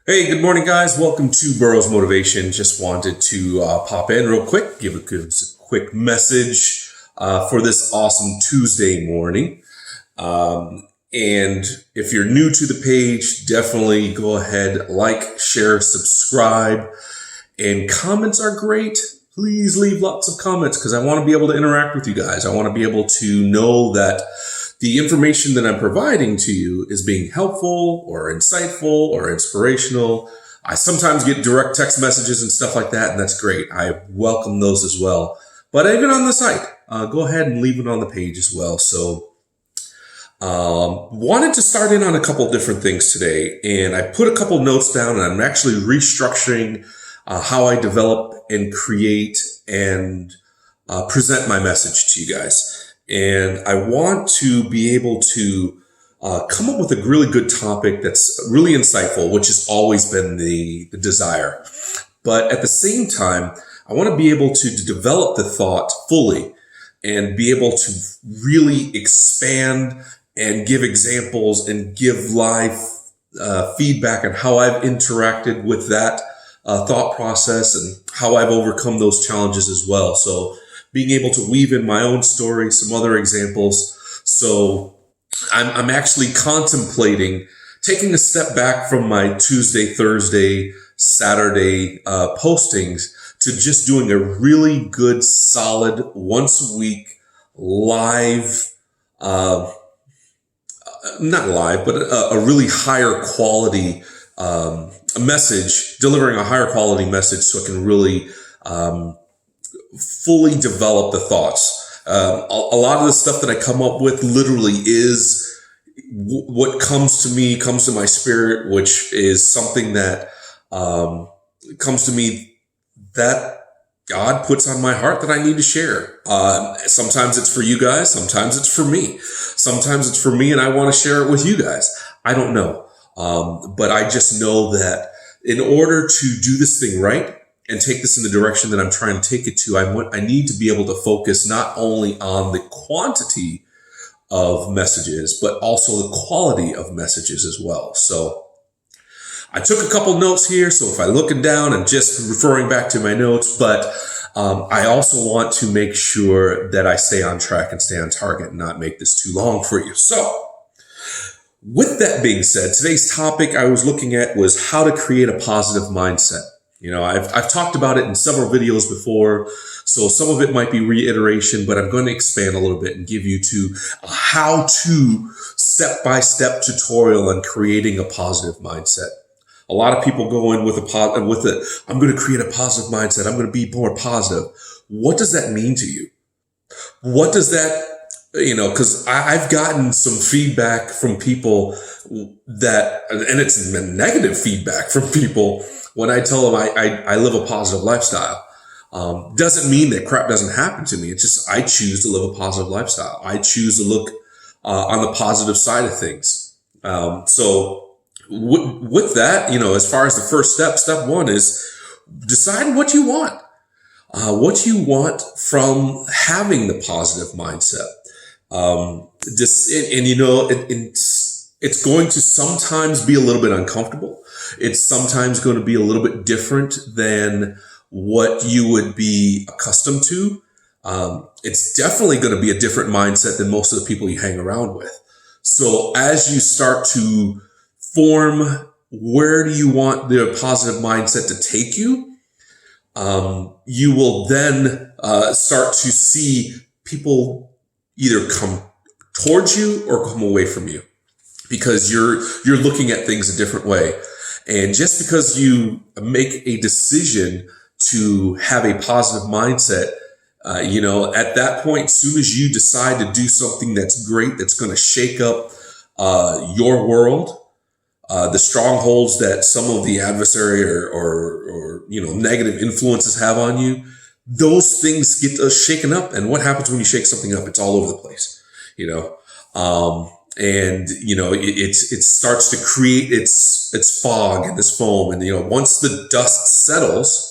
Hey, good morning, guys. Welcome to Burrow's Motivation. Just wanted to pop in real quick, give a quick message for this awesome Tuesday morning. And if you're new to the page, definitely go ahead, like, share, subscribe, and comments are great. Please leave lots of comments because I want to be able to interact with you guys. I want to be able to know that the information that I'm providing to you is being helpful or insightful or inspirational. I sometimes get direct text messages and stuff like that, and that's great. I welcome those as well. But even on the site, go ahead and leave it on the page as well. So wanted to start in on a couple different things today, and I put a couple notes down, and I'm actually restructuring how I develop and create and present my message to you guys. And I want to be able to come up with a really good topic that's really insightful, which has always been the desire. But at the same time, I want to be able to develop the thought fully and be able to really expand and give examples and give live feedback on how I've interacted with that thought process and how I've overcome those challenges as well. So being able to weave in my own story, some other examples. So I'm actually contemplating taking a step back from my Tuesday, Thursday, Saturday postings to just doing a really good, solid, once a week live, not live, but a really higher quality message, delivering a higher quality message so it can really fully develop the thoughts. A lot of the stuff that I come up with literally is what comes to me, comes to my spirit, which is something that comes to me that God puts on my heart that I need to share. Sometimes it's for you guys. Sometimes it's for me. Sometimes it's for me and I want to share it with you guys. I don't know. But I just know that in order to do this thing right, and take this in the direction that I'm trying to take it to, I need to be able to focus not only on the quantity of messages, but also the quality of messages as well. So I took a couple notes here. So if I looking down, I'm just referring back to my notes, but I also want to make sure that I stay on track and stay on target and not make this too long for you. So with that being said, today's topic I was looking at was how to create a positive mindset. You know, I've talked about it in several videos before, so some of it might be reiteration, but I'm going to expand a little bit and give you a how-to step-by-step tutorial on creating a positive mindset. A lot of people go in with I'm going to create a positive mindset. I'm going to be more positive. What does that mean to you? What does that, because I've gotten some feedback from people and it's negative feedback from people when I tell them I live a positive lifestyle. Doesn't mean that crap doesn't happen to me. It's just I choose to live a positive lifestyle. I choose to look on the positive side of things. So with that, as far as the first step one is decide what you want. What you want from having the positive mindset. It's going to sometimes be a little bit uncomfortable. It's sometimes going to be a little bit different than what you would be accustomed to. It's definitely going to be a different mindset than most of the people you hang around with. So as you start to form where do you want the positive mindset to take you, you will then start to see people either come towards you or come away from you because you're looking at things a different way. And just because you make a decision to have a positive mindset, at that point, as soon as you decide to do something that's great, that's going to shake up your world, the strongholds that some of the adversary or negative influences have on you, those things get shaken up. And what happens when you shake something up? It's all over the place, it starts to create its fog and this foam. And, once the dust settles,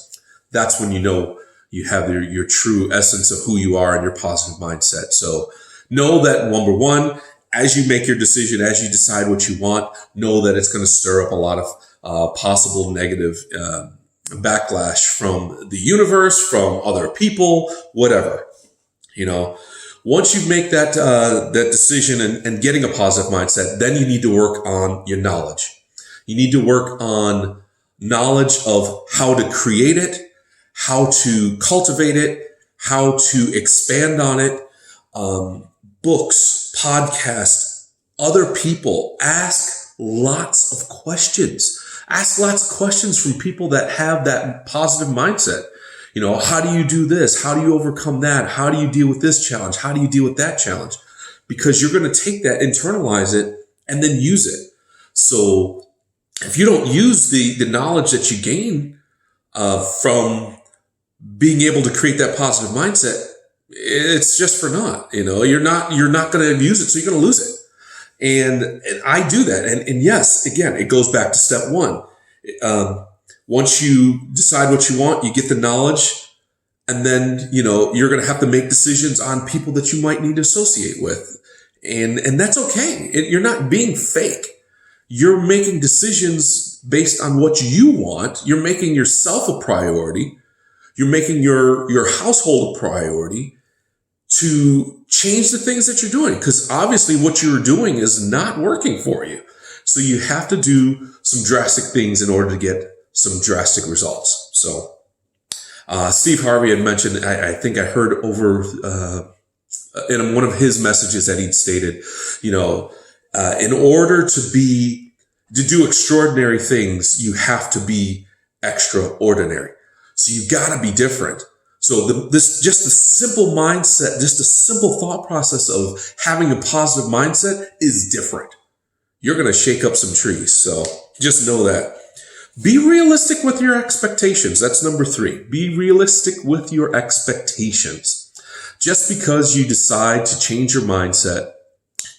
that's when you have your true essence of who you are and your positive mindset. So know that, number one, as you make your decision, as you decide what you want, know that it's going to stir up a lot of possible negative backlash from the universe, from other people, whatever. Once you make that decision and getting a positive mindset, then you need to work on your knowledge. You need to work on knowledge of how to create it, how to cultivate it, how to expand on it. Books, podcasts, other people. Ask lots of questions. Ask lots of questions from people that have that positive mindset. How do you do this? How do you overcome that? How do you deal with this challenge? How do you deal with that challenge? Because you're going to take that, internalize it, and then use it. So if you don't use the knowledge that you gain from being able to create that positive mindset, it's just for naught. You're not going to use it, so you're going to lose it. And I do that. And yes, again, it goes back to step one. Once you decide what you want, you get the knowledge, and then, you're going to have to make decisions on people that you might need to associate with. And that's okay. You're not being fake. You're making decisions based on what you want. You're making yourself a priority. You're making your household a priority to change the things that you're doing. Because obviously what you're doing is not working for you. So you have to do some drastic things in order to get some drastic results. So Steve Harvey had mentioned, I think I heard over in one of his messages that he'd stated, in order to do extraordinary things, you have to be extraordinary. So you've got to be different. So just a simple mindset, just a simple thought process of having a positive mindset is different. You're going to shake up some trees. So just know that. Be realistic with your expectations. That's number 3. Be realistic with your expectations. Just because you decide to change your mindset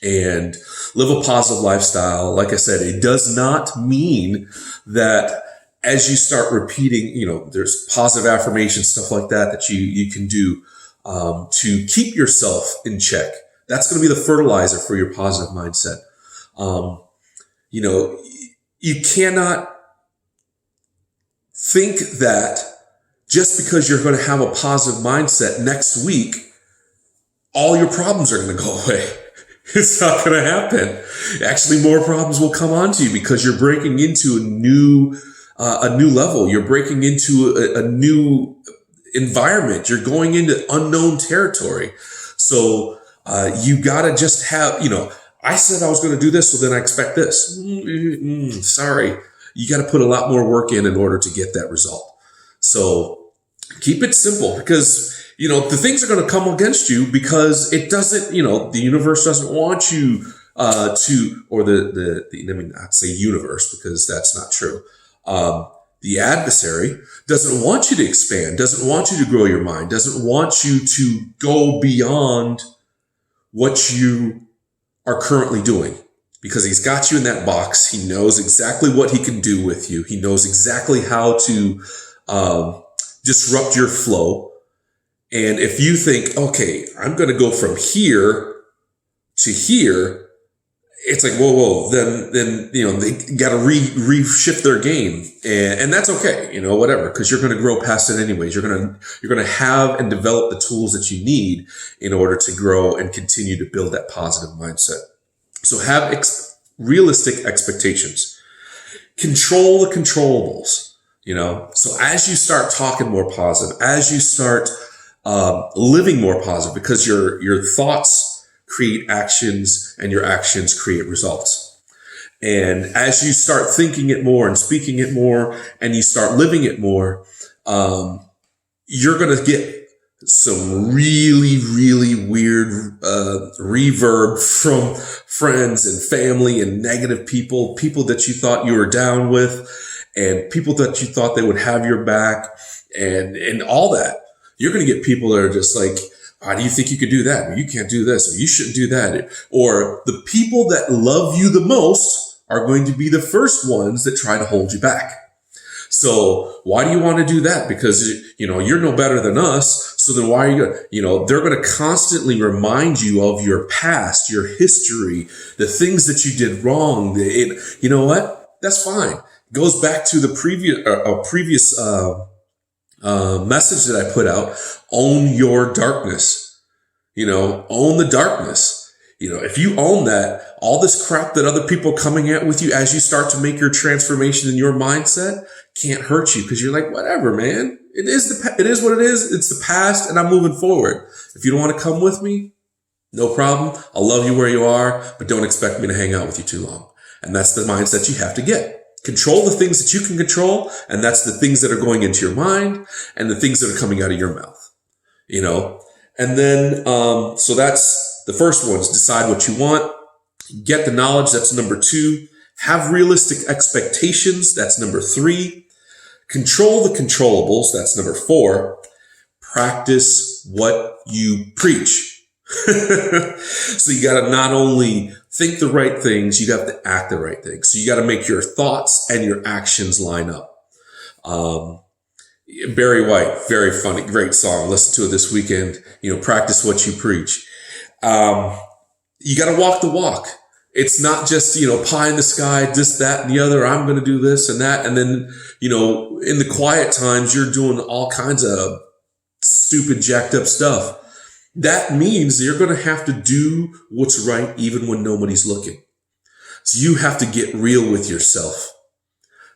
and live a positive lifestyle, like I said, it does not mean that as you start repeating, there's positive affirmation, stuff like that you can do to keep yourself in check. That's going to be the fertilizer for your positive mindset. You cannot think that just because you're going to have a positive mindset next week, all your problems are going to go away. It's not going to happen. Actually, more problems will come onto you because you're breaking into a new level. You're breaking into a new environment. You're going into unknown territory. So you got to just have, I said I was going to do this, so then I expect this. Sorry. You got to put a lot more work in order to get that result. So keep it simple because, the things are going to come against you because it doesn't, the universe doesn't want you or let me not say universe because that's not true. The adversary doesn't want you to expand, doesn't want you to grow your mind, doesn't want you to go beyond what you are currently doing. Because he's got you in that box. He knows exactly what he can do with you. He knows exactly how to disrupt your flow. And if you think, okay, I'm going to go from here to here, it's like, whoa, then they got to reshift their game. And that's okay, whatever, because you're going to grow past it anyways. You're going to have and develop the tools that you need in order to grow and continue to build that positive mindset. So have realistic expectations. Control the controllables, So as you start talking more positive, as you start living more positive, because your thoughts create actions and your actions create results. And as you start thinking it more and speaking it more and you start living it more, you're going to get some really, really weird reverb from friends and family and negative people that you thought you were down with and people that you thought they would have your back and all that. You're going to get people that are just like, how do you think you could do that? You can't do this, or you shouldn't do that. Or the people that love you the most are going to be the first ones that try to hold you back. So why do you want to do that? Because, you're no better than us. So then why are you going to, they're going to constantly remind you of your past, your history, the things that you did wrong. You know what? That's fine. Goes back to the previous message that I put out. Own your darkness. Own the darkness. If you own that, all this crap that other people are coming at with you as you start to make your transformation in your mindset can't hurt you, because you're like, whatever, man. It is what it is. It's the past, and I'm moving forward. If you don't want to come with me, no problem. I'll love you where you are, but don't expect me to hang out with you too long. And that's the mindset you have to get. Control the things that you can control, and that's the things that are going into your mind and the things that are coming out of your mouth. And then, so that's the first one, is decide what you want. Get the knowledge. That's number 2. Have realistic expectations. That's number 3. Control the controllables. That's number 4. Practice what you preach. So you got to not only think the right things, you have to act the right things. So you got to make your thoughts and your actions line up. Barry White, very funny, great song. Listen to it this weekend. Practice what you preach. You got to walk the walk. It's not just, pie in the sky, this, that, and the other. I'm going to do this and that. And then, in the quiet times, you're doing all kinds of stupid, jacked up stuff. That means you're going to have to do what's right even when nobody's looking. So you have to get real with yourself.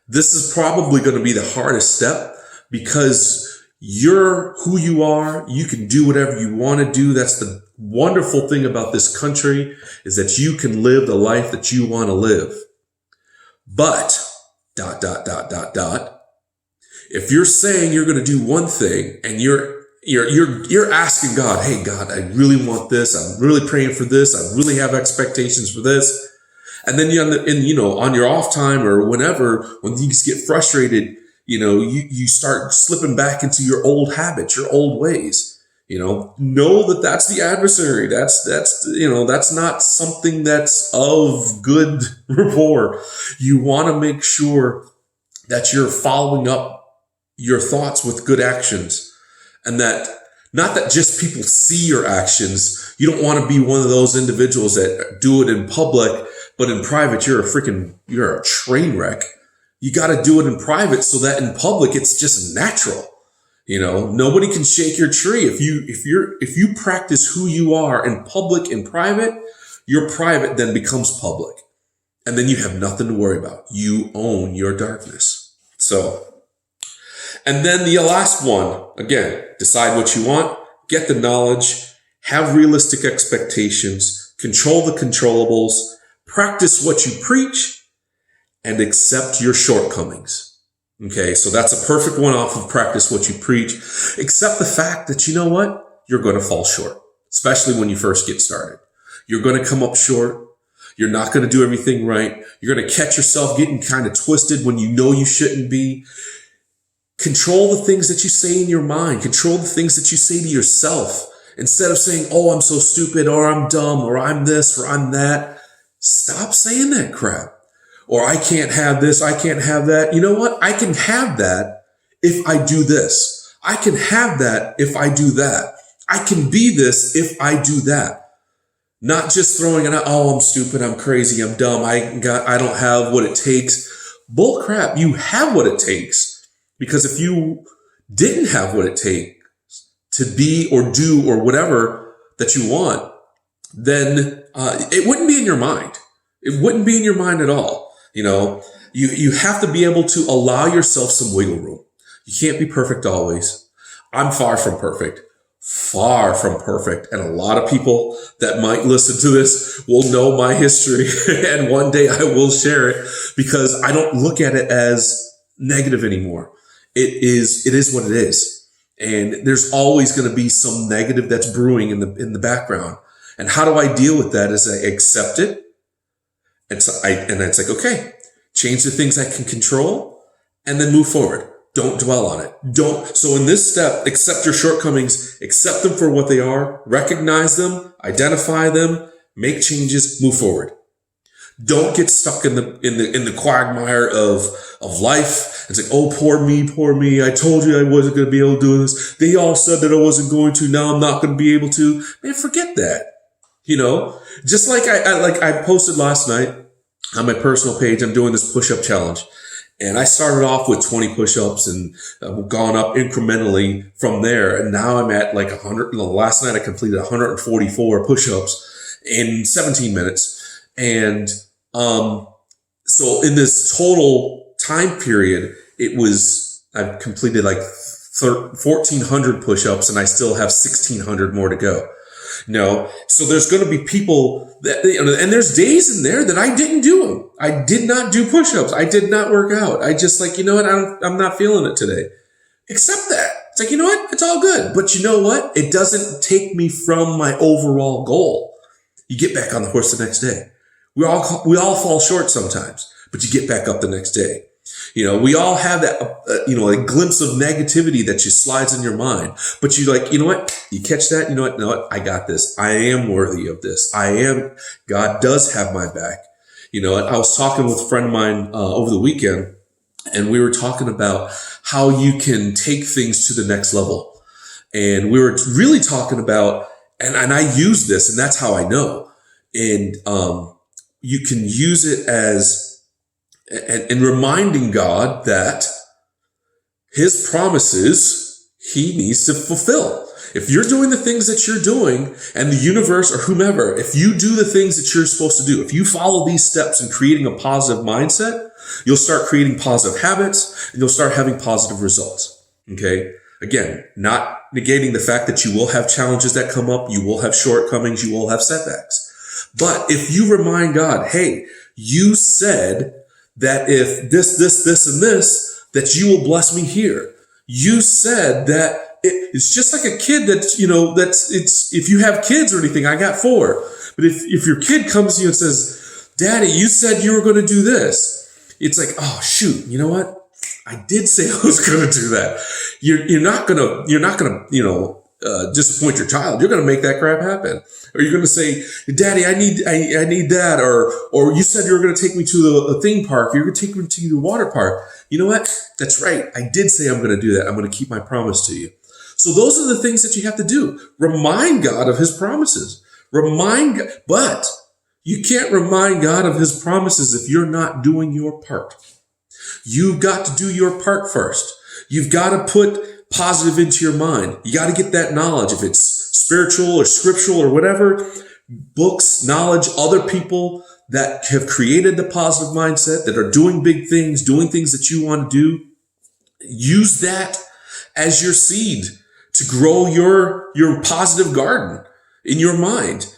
This is probably going to be the hardest step, because you're who you are. You can do whatever you want to do. That's the wonderful thing about this country, is that you can live the life that you want to live. But, ... if you're saying you're going to do one thing and you're asking God, hey, God, I really want this. I'm really praying for this. I really have expectations for this. And then on your off time or whenever, when things get frustrated, you start slipping back into your old habits, your old ways. Know that that's the adversary. That's not something that's of good rapport. You want to make sure that you're following up your thoughts with good actions. And that, not that just people see your actions. You don't want to be one of those individuals that do it in public, but in private, you're a train wreck. You got to do it in private so that in public, it's just natural. Nobody can shake your tree. If you practice who you are in public and private, your private then becomes public. And then you have nothing to worry about. You own your darkness. And then the last one, again, decide what you want, get the knowledge, have realistic expectations, control the controllables, practice what you preach, and accept your shortcomings. Okay, so that's a perfect one off of practice what you preach. Accept the fact that, you know what? You're going to fall short, especially when you first get started. You're going to come up short. You're not going to do everything right. You're going to catch yourself getting kind of twisted when you know you shouldn't be. Control the things that you say in your mind. Control the things that you say to yourself. Instead of saying, oh, I'm so stupid, or I'm dumb, or I'm this, or I'm that. Stop saying that crap. Or I can't have this, I can't have that. You know what? I can have that if I do this. I can have that if I do that. I can be this if I do that. Not just throwing it out, oh, I'm stupid, I'm crazy, I'm dumb, I don't have what it takes. Bull crap, you have what it takes. Because if you didn't have what it takes to be or do or whatever that you want, then it wouldn't be in your mind. It wouldn't be in your mind at all. You have to be able to allow yourself some wiggle room. You can't be perfect always. I'm far from perfect. And a lot of people that might listen to this will know my history. And one day I will share it, because I don't look at it as negative anymore. It is what it is. And there's always going to be some negative that's brewing in the background. And how do I deal with that? Is I accept it. And it's like, okay, change the things I can control and then move forward. Don't dwell on it. So in this step, accept your shortcomings, accept them for what they are, recognize them, identify them, make changes, move forward. Don't get stuck in the quagmire of life. It's like, oh, poor me. I told you I wasn't going to be able to do this. They all said that I wasn't going to. Now I'm not going to be able to. Man, forget that. Just like I posted last night on my personal page, I'm doing this push-up challenge. And I started off with 20 push-ups and gone up incrementally from there. And now I'm at like 100. Last night I completed 144 push-ups in 17 minutes. And so in this total time period, I've completed like 1,400 push-ups, and I still have 1,600 more to go. So there's going to be people that, and there's days in there that I didn't do them. I did not do push-ups. I did not work out. I just like, I'm not feeling it today. Accept that. It's like, it's all good. But you know what? It doesn't take me from my overall goal. You get back on the horse the next day. We all fall short sometimes, but you get back up the next day. We all have that, a glimpse of negativity that just slides in your mind, but you like, you catch that, no, I got this. I am worthy of this. God does have my back. I was talking with a friend of mine, over the weekend, and we were talking about how you can take things to the next level. And we were really talking about, and I use this, and that's how I know. And, you can use it as, and reminding God that his promises he needs to fulfill. If you're doing the things that you're doing, and the universe or whomever, if you do the things that you're supposed to do, if you follow these steps in creating a positive mindset, you'll start creating positive habits and you'll start having positive results. Okay. Again, not negating the fact that you will have challenges that come up. You will have shortcomings. You will have setbacks. But if you remind God, hey, you said that if this, and this, that you will bless me here. You said that it's just like a kid that, if you have kids or anything, I got 4. But if your kid comes to you and says, Daddy, you said you were going to do this. It's like, oh, shoot, you know what? I did say I was going to do that. You're not going to, disappoint your child. You're going to make that crap happen. Or you're going to say, Daddy, I need that. Or you said you were going to take me to a theme park. You're going to take me to the water park. You know what? That's right. I did say I'm going to do that. I'm going to keep my promise to you. So those are the things that you have to do. Remind God of his promises. But you can't remind God of his promises if you're not doing your part. You've got to do your part first. You've got to put positive into your mind. You got to get that knowledge. If it's spiritual or scriptural or whatever, books, knowledge, other people that have created the positive mindset, that are doing big things, doing things that you want to do, use that as your seed to grow your positive garden in your mind.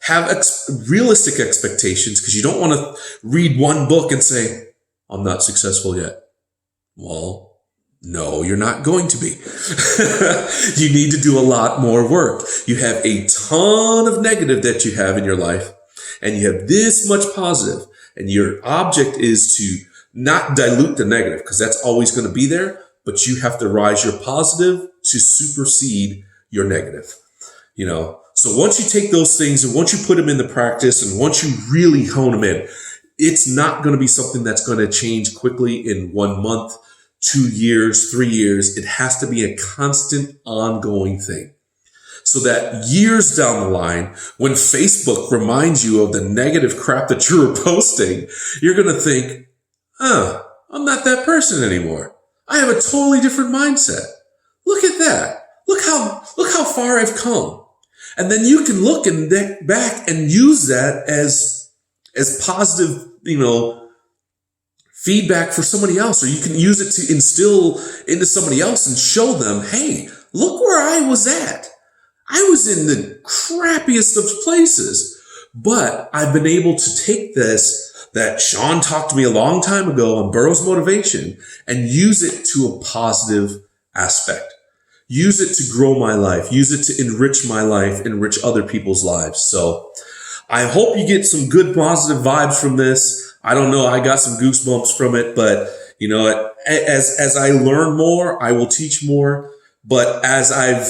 Have realistic expectations, because you don't want to read one book and say, I'm not successful yet. Well, no, you're not going to be. You need to do a lot more work. You have a ton of negative that you have in your life, and you have this much positive, and your object is to not dilute the negative, because that's always going to be there, but you have to rise your positive to supersede your negative. So once you take those things and once you put them into practice and once you really hone them in, it's not going to be something that's going to change quickly in 1 month, 2 years, 3 years. It has to be a constant, ongoing thing. So that years down the line, when Facebook reminds you of the negative crap that you were posting, you're going to think, I'm not that person anymore. I have a totally different mindset. Look at that. Look how far I've come. And then you can look and back and use that as positive, feedback for somebody else, or you can use it to instill into somebody else and show them, hey, look where I was at. I was in the crappiest of places, but I've been able to take this that Sean talked to me a long time ago on Burroughs Motivation and use it to a positive aspect. Use it to grow my life. Use it to enrich my life, enrich other people's lives. So I hope you get some good positive vibes from this. I don't know. I got some goosebumps from it, but as I learn more, I will teach more. But as I've,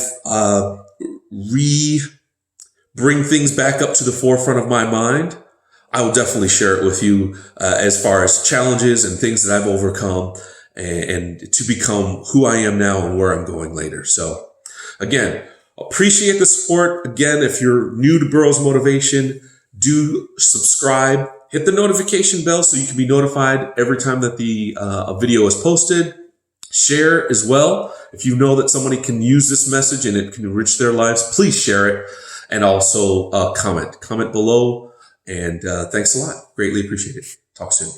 bring things back up to the forefront of my mind, I will definitely share it with you, as far as challenges and things that I've overcome and to become who I am now and where I'm going later. So again, appreciate the support. Again, if you're new to Burroughs Motivation, do subscribe, hit the notification bell so you can be notified every time that a video is posted. Share as well. If you know that somebody can use this message and it can enrich their lives, please share it. And also comment below. And thanks a lot. Greatly appreciate it. Talk soon.